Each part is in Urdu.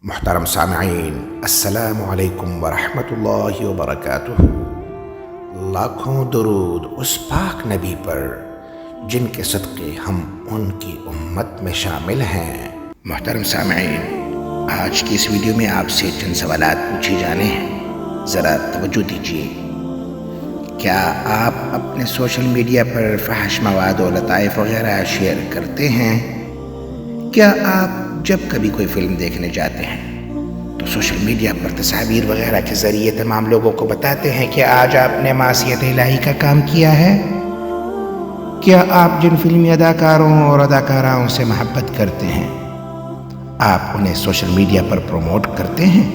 محترم سامعین، السلام علیکم ورحمۃ اللہ وبرکاتہ۔ لاکھوں درود اس پاک نبی پر جن کے صدقے ہم ان کی امت میں شامل ہیں۔ محترم سامعین، آج کی اس ویڈیو میں آپ سے چند سوالات پوچھے جانے ہیں، ذرا توجہ دیجیے۔ کیا آپ اپنے سوشل میڈیا پر فحش مواد و لطائف وغیرہ شیئر کرتے ہیں؟ کیا آپ جب کبھی کوئی فلم دیکھنے جاتے ہیں تو سوشل میڈیا پر تصاویر وغیرہ کے ذریعے تمام لوگوں کو بتاتے ہیں کہ آج آپ نے معصیت الہی کا کام کیا ہے؟ کیا آپ جن فلمی اداکاروں اور اداکاراؤں سے محبت کرتے ہیں آپ انہیں سوشل میڈیا پر پروموٹ کرتے ہیں؟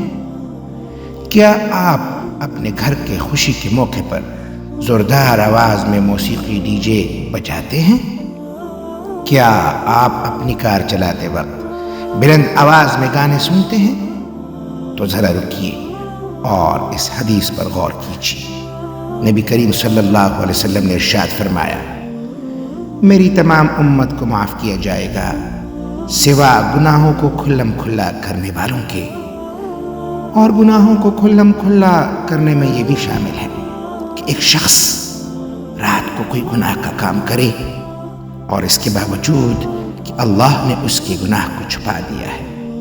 کیا آپ اپنے گھر کے خوشی کے موقع پر زوردار آواز میں موسیقی ڈی جے بجاتے ہیں؟ کیا آپ اپنی کار چلاتے وقت بلند آواز میں گانے سنتے ہیں؟ تو ذرا رکیے اور اس حدیث پر غور کیجیے۔ نبی کریم صلی اللہ علیہ وسلم نے ارشاد فرمایا، میری تمام امت کو معاف کیا جائے گا سوا گناہوں کو کھلم کھلا کرنے والوں کے۔ اور گناہوں کو کھلم کھلا کرنے میں یہ بھی شامل ہے کہ ایک شخص رات کو کوئی گناہ کا کام کرے اور اس کے باوجود کہ اللہ نے اس کے گناہ کو چھپا دیا ہے،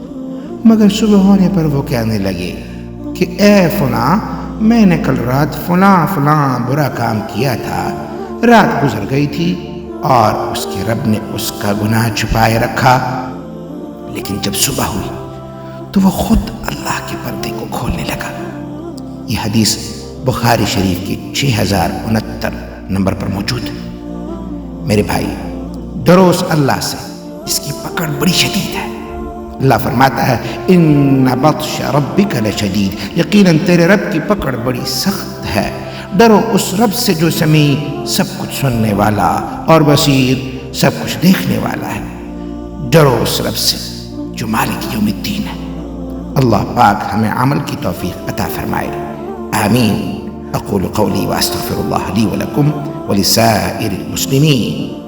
مگر صبح ہونے پر وہ کہنے لگے کہ اے فلاں، میں نے کل رات فلاں برا کام کیا تھا، رات گزر گئی تھی اور اس کے رب نے اس کا گناہ چھپائے رکھا، لیکن جب صبح ہوئی تو وہ خود اللہ کے پردے کو کھولنے لگا۔ یہ حدیث بخاری شریف کی 6069 نمبر پر موجود ہے۔ میرے بھائی، ڈرو اس اللہ سے، اس کی پکڑ بڑی شدید ہے۔ اللہ فرماتا ہے، ان بطش ربک لشدید، یقیناً تیرے رب کی پکڑ بڑی سخت ہے۔ ڈرو اس رب سے جو سمیع، سب کچھ سننے والا، اور بصیر، سب کچھ دیکھنے والا ہے۔ ڈرو اس رب سے جو مالک یوم الدین ہے۔ اللہ پاک ہمیں عمل کی توفیق عطا فرمائے، آمین۔ اقول قولی واستغفر اللہ لی ولکم ولسائر المسلمین۔